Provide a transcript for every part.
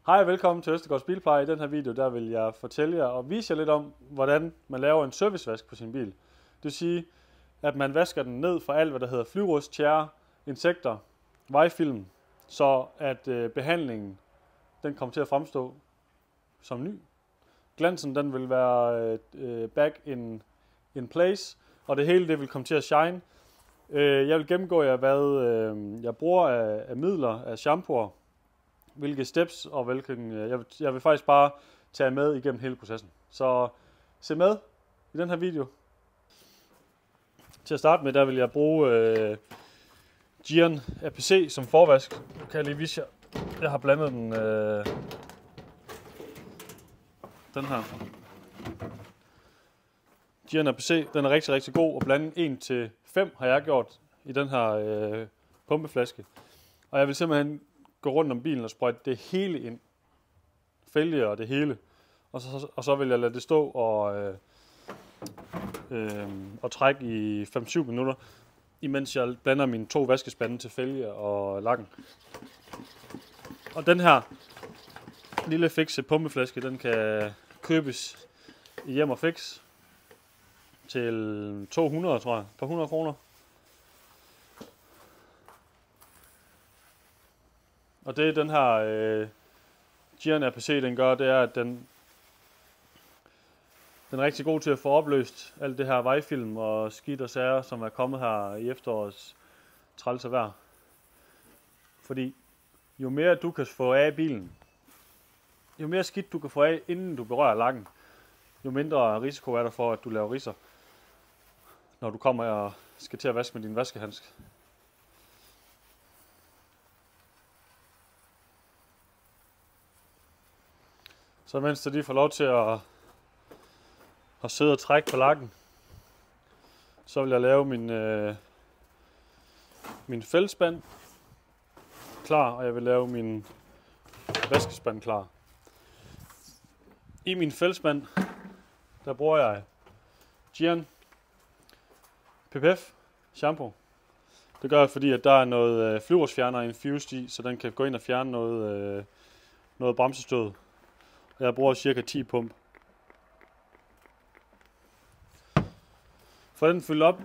Hej og velkommen til Østergaards Bilpleje. I den her video der vil jeg fortælle jer og vise jer lidt om, hvordan man laver en servicevask på sin bil. Det vil sige, at man vasker den ned for alt, hvad der hedder flyvrust, tjære, insekter, vejfilm, så at behandlingen den kommer til at fremstå som ny. Glansen den vil være back in place, og det hele det vil komme til at shine. Jeg vil gennemgå jer, hvad jeg bruger af midler, af shampooer, hvilke steps og hvilken... Jeg vil faktisk bare tage med igennem hele processen. Så se med i den her video. Til at starte med, der vil jeg bruge Gion APC som forvask. Nu kan jeg lige vise jer. Jeg har blandet den her. Gion APC, den er rigtig, rigtig god at blande 1-5 har jeg gjort i den her pumpeflaske. Og jeg vil simpelthen gå rundt om bilen og sprøjte det hele ind. Fælge og det hele. Og så vil jeg lade det stå og trække i 5-7 minutter, imens jeg blander mine 2 vaskespande til fælge og lakken. Og den her lille fikse pumpeflaske, den kan købes i Hjem og Fix til 200, tror jeg. På 100 kroner. Og det den her Gion APC den gør, det er, at den er rigtig god til at få opløst alt det her vejfilm og skidt og sager, som er kommet her i efterårets trælse vejr. Fordi jo mere du kan få af bilen, jo mere skidt du kan få af, inden du berører lakken, jo mindre risiko er der for, at du laver ridser, når du kommer og skal til at vaske med din vaskehandske. Så mens det lige får lov til at sidde og trække på lakken, så vil jeg lave min fældspand klar, og jeg vil lave min vaskespand klar. I min fældspand, der bruger jeg Gion PPF shampoo. Det gør jeg, fordi at der er noget flyvrustfjerner infused i, så den kan gå ind og fjerne noget bremsestød. Jeg bruger cirka 10 pump. For den fyldt op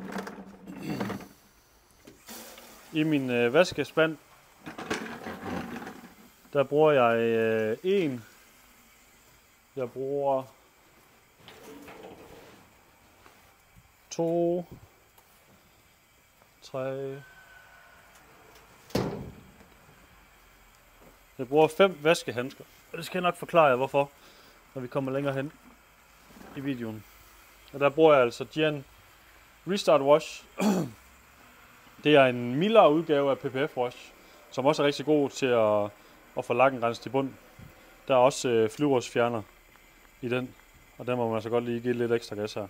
i min vaskespand, der bruger jeg 1. Jeg bruger 2, 3. Jeg bruger 5 vaskehandsker. Og det skal jeg nok forklare jer hvorfor, når vi kommer længere hen i videoen. Og der bruger jeg altså Gion Restart Wash. Det er en mildere udgave af PPF Wash, som også er rigtig god til at få lakken renset i bund. Der er også flyvrustfjerner i den, og der må man altså godt lige give lidt ekstra gas her.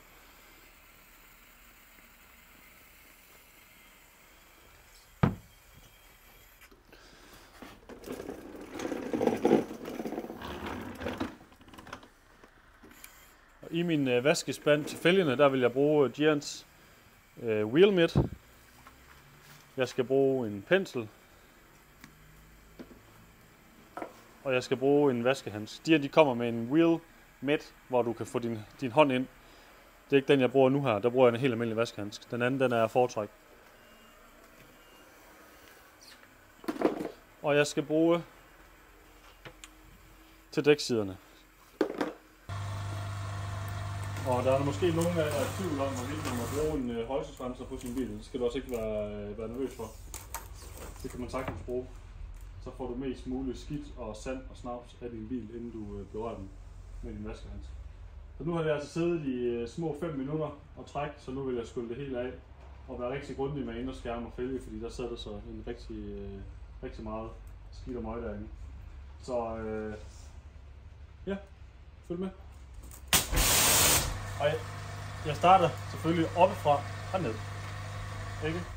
I min vaskespand til fælgene, der vil jeg bruge Gions Wheel Mitt. Jeg skal bruge en pensel. Og jeg skal bruge en vaskehandske. De kommer med en Wheel Mitt, hvor du kan få din hånd ind. Det er ikke den, jeg bruger nu her. Der bruger jeg en helt almindelig vaskehandske. Den anden, den er foretræk. Og jeg skal bruge til dæksiderne. Og der er måske nogen af jer, der er i tvivl om, hvorvidt man må bruge en højsesrenser på sin bil. Det skal du også ikke være nervøs for. Det kan man sagtens bruge. Så får du mest muligt skidt og sand og snaps af din bil, inden du berører den med din vaskehandske. Så nu har jeg altså siddet i små 5 minutter og træk, så nu vil jeg skylle det hele af. Og være rigtig grundig med inderskærm og fælge, fordi der sidder så en rigtig meget skidt og møg derinde. Så ja, følg med. Og jeg starter selvfølgelig oppefra og ned.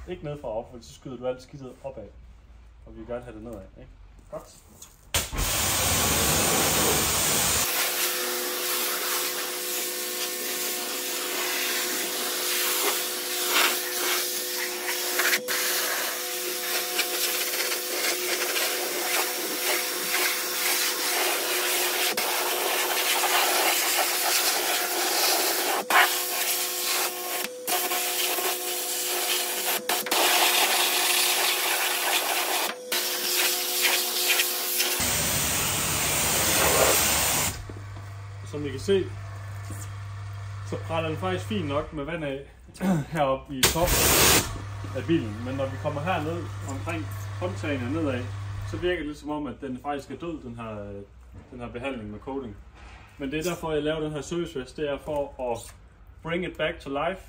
Ikke ned fra op, for så skyder du alt skidtet opad. Og vi vil gerne have det nedad. Ikke? Godt. som I kan se, så brænder den faktisk fint nok med vand af heroppe i toppen af bilen. Men når vi kommer herned omkring håndtagene nedad, så virker det lidt som om, at den faktisk er død, den her behandling med coating. Men det er derfor, jeg laver den her servicevest. Det er for at bring it back to life.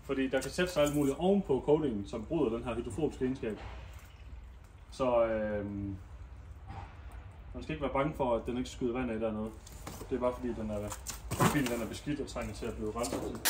Fordi der kan sætte sig alt muligt ovenpå coatingen, som bryder den her hydrofobiske egenskab. Så man skal ikke være bange for, at den ikke skyder vand af dernede. Det er bare fordi, bilen er beskidt og trænger til at blive renset.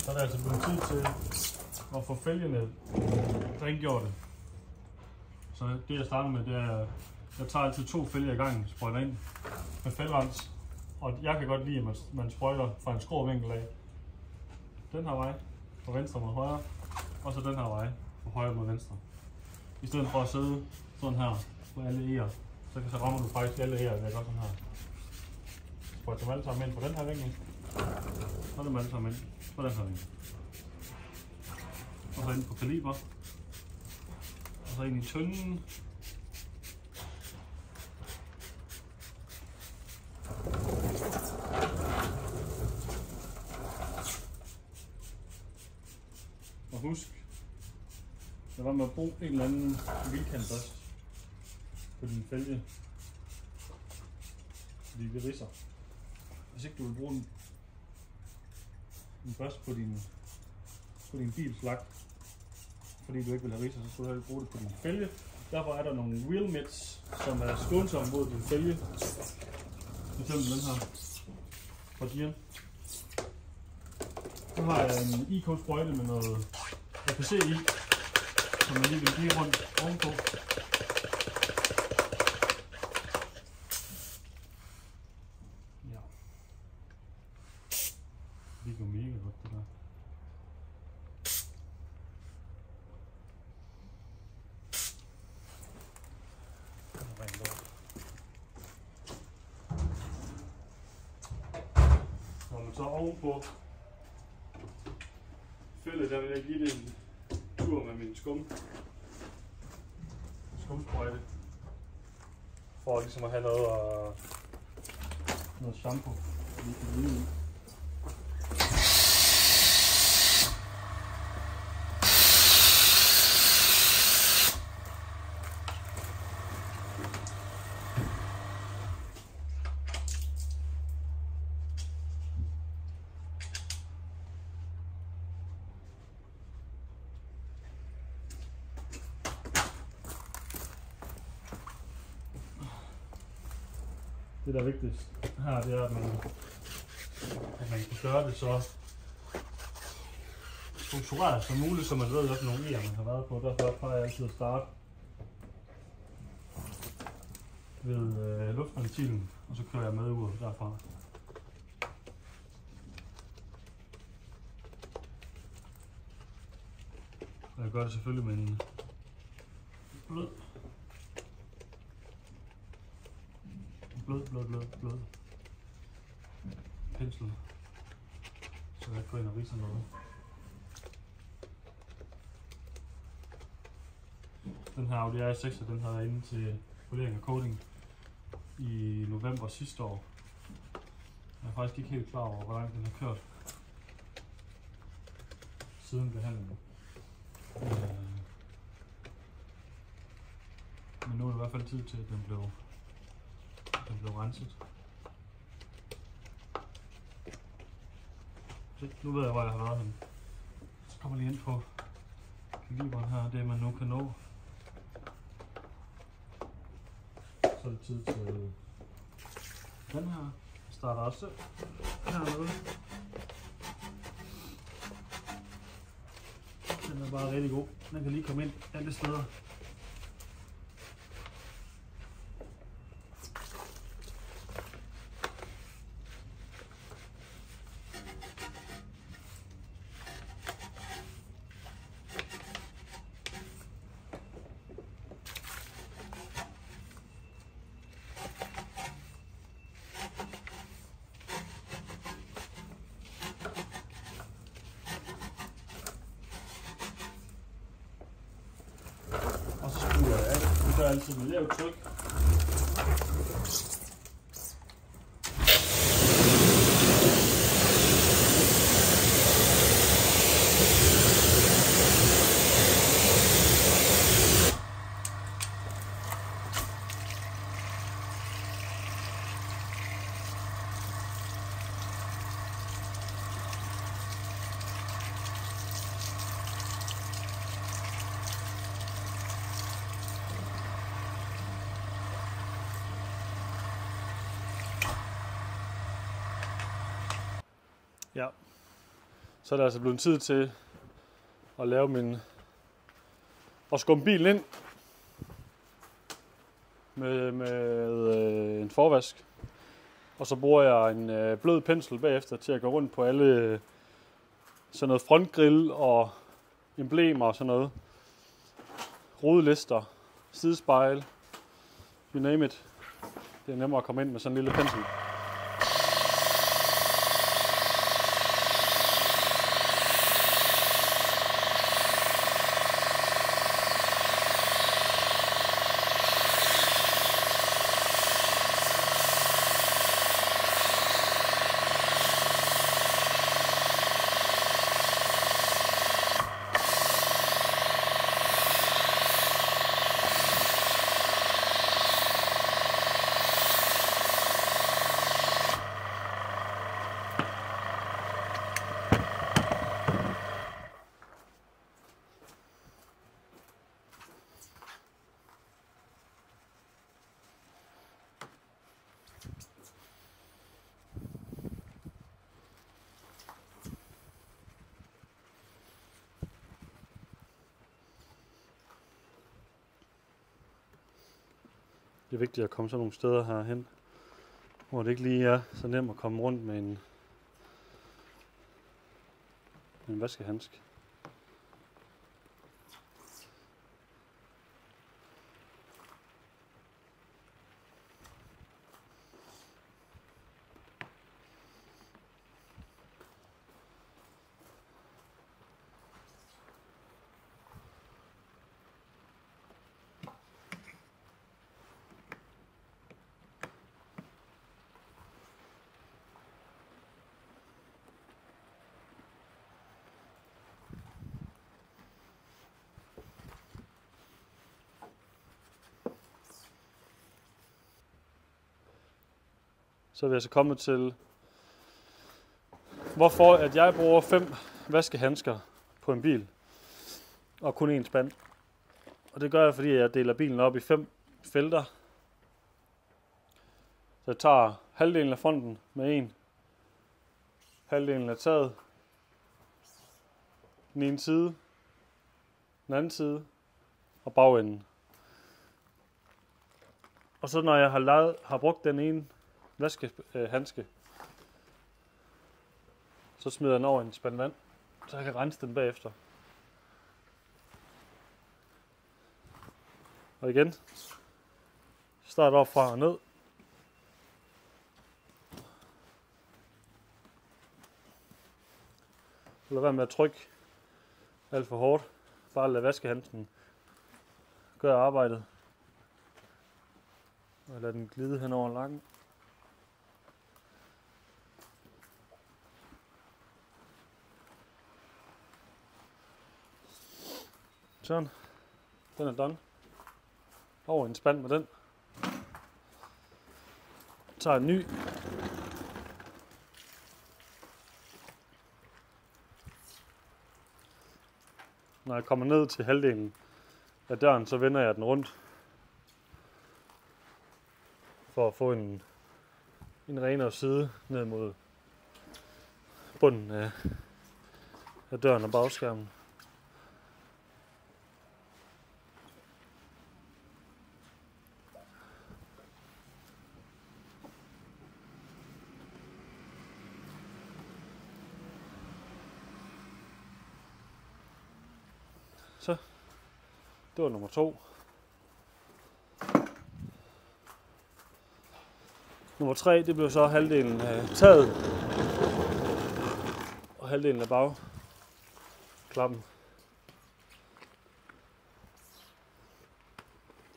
Så er det altså blevet tid til at få fælgene rengjorte. Så det jeg starter med, det er, jeg tager altid 2 fælger i gangen, sprøjter ind med fældrens. Og jeg kan godt lide, at man sprøjter fra en skrå vinkel af. Den her vej, fra venstre mod højre, og så den her vej, fra højre mod venstre. I stedet for at sidde sådan her på alle eger, så rammer du faktisk alle eger, jeg gør sådan her. Sprøjter dem alle sammen ind på den her vinkel, og dem alle sammen ind på den her vinkel. Og så ind på kaliber, og så ind i tynden. Og husk, det var med at bruge en eller anden vildkant også på din fælge, fordi det ridser. Hvis ikke du vil bruge en børste på din bils lak, fordi du ikke vil have ridser, så skulle du bruge det på din fælge. Derfor er der nogle wheel mitts, som er skånsomme mod din fælge. For eksempel den her fra Dieren. Så har jeg en IK-sprøjte med noget APC i, som jeg lige vil give rundt ovenpå. Ja. Det går mega godt, det der. Når man så ovenpå fældet, der vil jeg give det en tur med min skumsprøjte, for ligesom at have noget shampoo. Det der er vigtigst her, det er, at man kan gøre det så struktureret som muligt, så man ved, hvilke nogle eger man har været på. Derfor plejer jeg altid at starte ved luftventilen, og så kører jeg med ud derfra. Og jeg gør det selvfølgelig med en blød pensel, så jeg går ind og ridser noget. Den her Audi R6, den har jeg inde til polering og coating i november sidste år. Jeg er faktisk ikke helt klar over, hvor langt den har kørt siden behandlingen. Men nu er det i hvert fald tid til, at den blev renset. Så nu ved jeg, hvor jeg har været henne. Så kommer jeg lige ind på kaliberen her, det man nu kan nå. Så er det tid til den her. Jeg starter også hernede. Den Den er bare rigtig god. Den kan lige komme ind alle steder. Og så skruer jeg af. Det gør jeg altid med lavt tryk. Ja, så er det altså blevet tid til at lave og skumpe bilen ind med en forvask. Og så bruger jeg en blød pensel bagefter til at gå rundt på alle sådan noget frontgrill og emblemer og sådan noget. Rodelister, sidespejl, you name it. Det er nemmere at komme ind med sådan en lille pensel. Det er vigtigt at komme sådan nogle steder herhen, hvor det ikke lige er så nemt at komme rundt med en vaskehandske. Så er vi altså kommet til, hvorfor at jeg bruger 5 vaskehandsker på en bil, og kun en spand. Og det gør jeg, fordi jeg deler bilen op i 5 felter. Så jeg tager halvdelen af fronten med en, halvdelen af taget, den ene side, den anden side og bagenden. Og så når jeg har brugt den ene vaskehandske, så smider jeg den over en spand vand, så jeg kan rense den bagefter. Og igen, start op fra og ned. Lad være med at trykke alt for hårdt. Bare lad vaskehandsken gøre arbejdet. Og lad den glide hen over lakken. Sådan. Den er done. Over en spand med den. Tager en ny. Når jeg kommer ned til halvdelen af døren, så vender jeg den rundt. For at få en renere side ned mod bunden af døren og bagskærmen. Så, det var nummer 2. Nummer 3, det blev så halvdelen af taget og halvdelen af bagklappen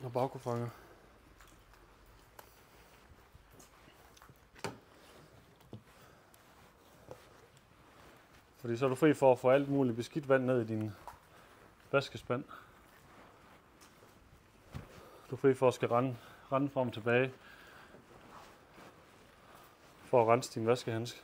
og bagkofanger. Fordi så er du fri for at få alt muligt beskidt vand ned i din vaskespand. Du er fri for at skal rende frem og tilbage for at rense din vaskehandske.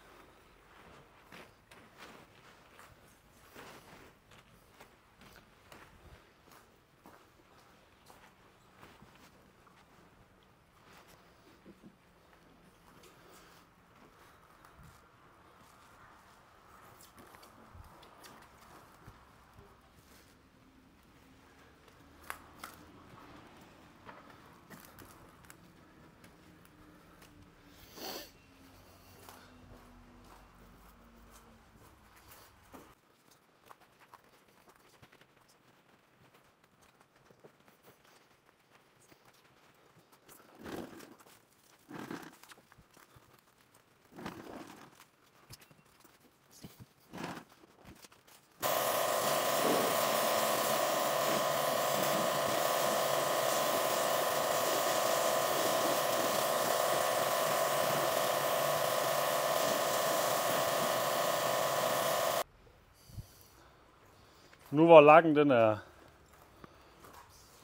Nu hvor lakken den er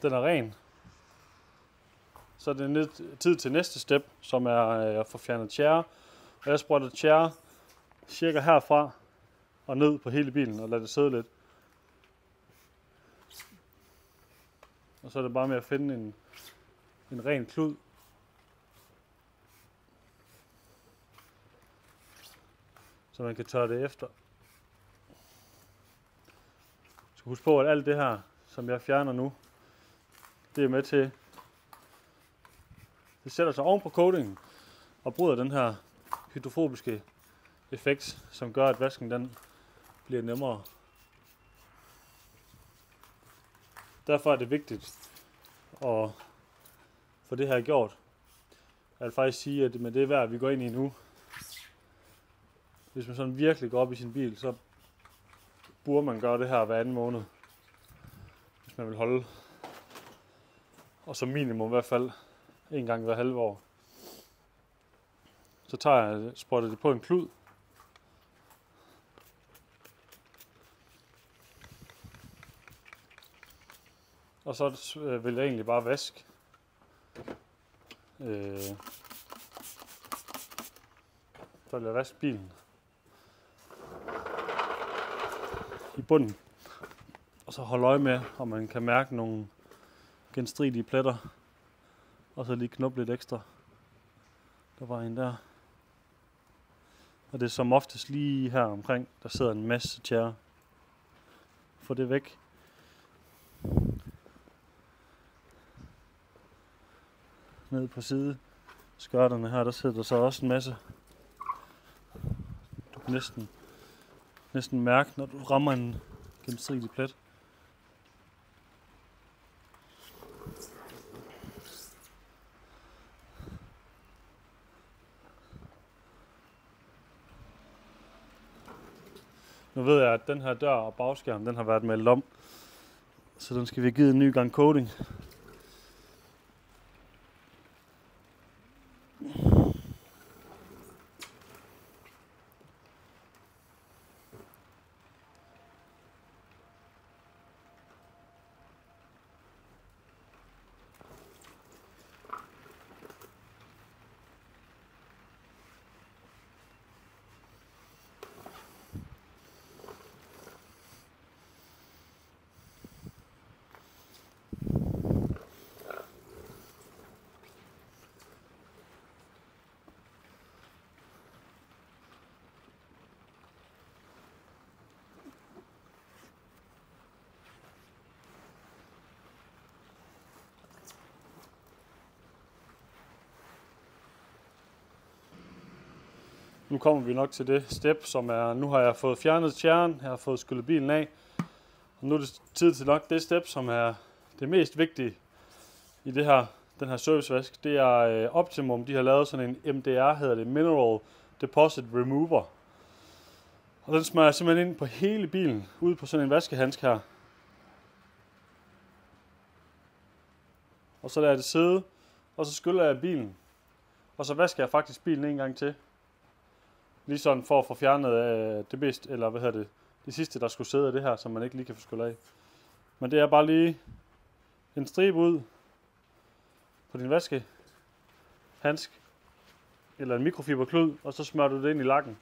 ren, så er det tid til næste step, som er at få fjernet tjære. Og jeg sprøjter tjære cirka herfra og ned på hele bilen og lader det sidde lidt. Og så er det bare med at finde en ren klud. Så man kan tørre det efter. Husk på, at alt det her, som jeg fjerner nu, det er med til, det sætter sig oven på coatingen og bryder den her hydrofobiske effekt, som gør, at vasken den bliver nemmere. Derfor er det vigtigt at få det her gjort. Jeg vil faktisk sige, at med det vejr, vi går ind i nu, hvis man sådan virkelig går op i sin bil, så burde man gøre det her hver anden måned, hvis man vil holde. Og som minimum i hvert fald en gang hver halve år. Så tager jeg sprøjter det på en klud. Og så vil jeg egentlig bare vaske. Så vil jeg vaske bilen i bunden. Og så holde øje med, om man kan mærke nogle genstridige pletter. Og så lige knuppe lidt ekstra. Der var en der. Og det er som oftest lige her omkring, der sidder en masse tjære. Få det væk. Ned på side skørterne her, der sidder der så også en masse. Du kan næsten mærke, når du rammer en gennemstridig plet. Nu ved jeg, at den her dør og bagskærm, den har været malet om. Så den skal vi have givet en ny gang coating. Nu kommer vi nok til det step, som er, nu har jeg fået fjernet tjæren, jeg har fået skyllet bilen af, og Nu er det tid til nok det step, som er det mest vigtige i den her servicevask. Det er Optimum, de har lavet sådan en MDR, hedder det, Mineral Deposit Remover. Og den smører jeg simpelthen ind på hele bilen, ude på sådan en vaskehandske her. Og så lader jeg det sidde, og så skyller jeg bilen. Og så vasker jeg faktisk bilen en gang til. Lige sådan for at få fjernet det bedste, eller det sidste, der skulle sidde af det her, som man ikke lige kan få skyllet af. Men det er bare lige en stribe ud på din vaskehandsk, eller en mikrofiberklud, og så smører du det ind i lakken.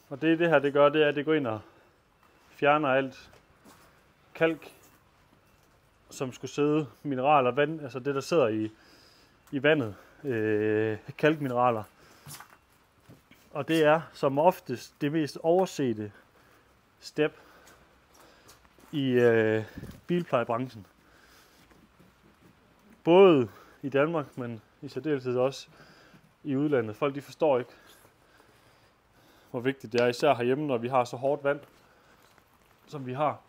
Og det her det gør, det er, at det går ind og fjerner alt kalk, som skulle sidde, mineraler, vand, altså det der sidder i vandet, kalkmineraler. Og det er som oftest det mest oversete step i bilplejebranchen. Både i Danmark, men i særdeleshed også i udlandet. Folk de forstår ikke, hvor vigtigt det er, især herhjemme, når vi har så hårdt vand, som vi har.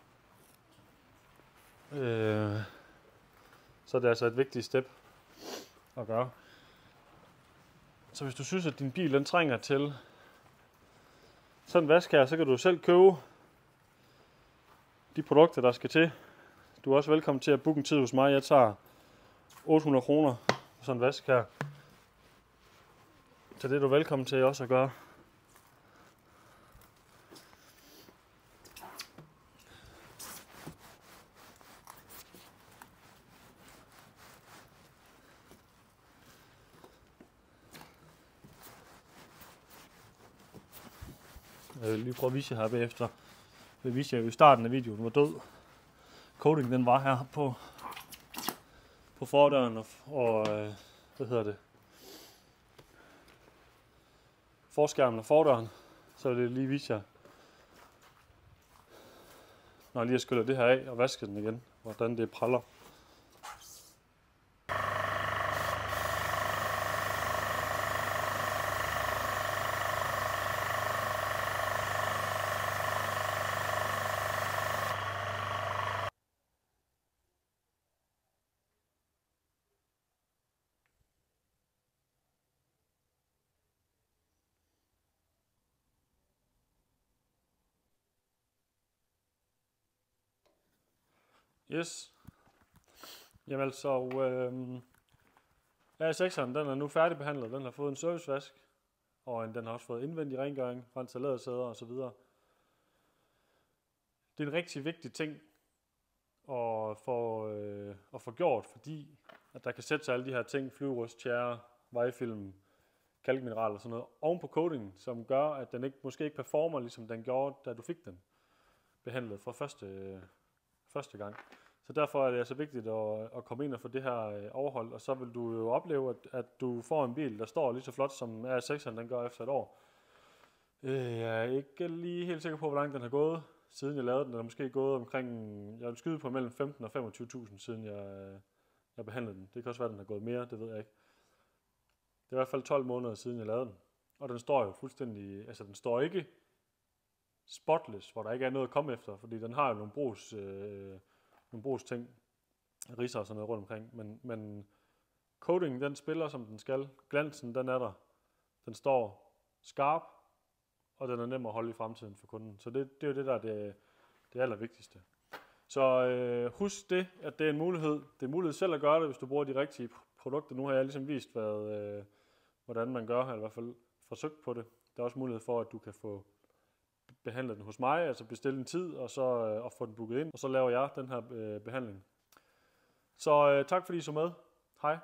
Så det er altså et vigtigt step at gøre. Så hvis du synes, at din bil den trænger til sådan en vask her, så kan du selv købe de produkter, der skal til. Du er også velkommen til at booke en tid hos mig. Jeg tager 800 kroner for sådan en vask her. Så det er du velkommen til også at gøre. Jeg vil lige prøve at vise jer her bagefter. Jeg vil vise jer i starten af videoen, hvor død coating den var her på fordøren og forskærmen og fordøren. Så vil jeg lige vise jer, når jeg lige har skyllet det her af og vasket den igen, hvordan det praller. Yes. Jamen altså, R6'eren den er nu færdigbehandlet. Den har fået en servicevask, og den har også fået indvendig rengøring, renset lædersæder og så videre. Det er en rigtig vigtig ting at få gjort, fordi at der kan sætte sig alle de her ting, flyverust, tjære, vejfilm, kalkmineraler og sådan noget, oven på coatingen, som gør, at den måske ikke performer, ligesom den gjorde, da du fik den behandlet for første gang. Så derfor er det altså vigtigt at komme ind og få det her overholdt, og så vil du jo opleve, at du får en bil, der står lige så flot, som R6'eren den gør efter et år. Jeg er ikke lige helt sikker på, hvor langt den har gået, siden jeg lavede den. Den er måske gået omkring, jeg vil skyde på mellem 15 og 25.000, siden jeg behandlede den. Det kan også være, at den har gået mere, det ved jeg ikke. Det er i hvert fald 12 måneder siden jeg lavede den. Og den står jo fuldstændig, altså den står ikke spotless, hvor der ikke er noget at komme efter, fordi den har jo nogle brugsting, ridser og sådan noget rundt omkring, men coatingen den spiller som den skal, glansen den er der, den står skarp, og den er nem at holde i fremtiden for kunden, så det er jo det der det allervigtigste. Så husk det, at det er en mulighed, det er mulighed selv at gøre det, hvis du bruger de rigtige produkter. Nu har jeg ligesom vist, hvordan man gør, eller i hvert fald forsøgt på det. Der er også mulighed for, at du kan få behandle den hos mig, altså bestille en tid, og så og få den booket ind, og så laver jeg den her behandling. Så tak fordi I så med. Hej.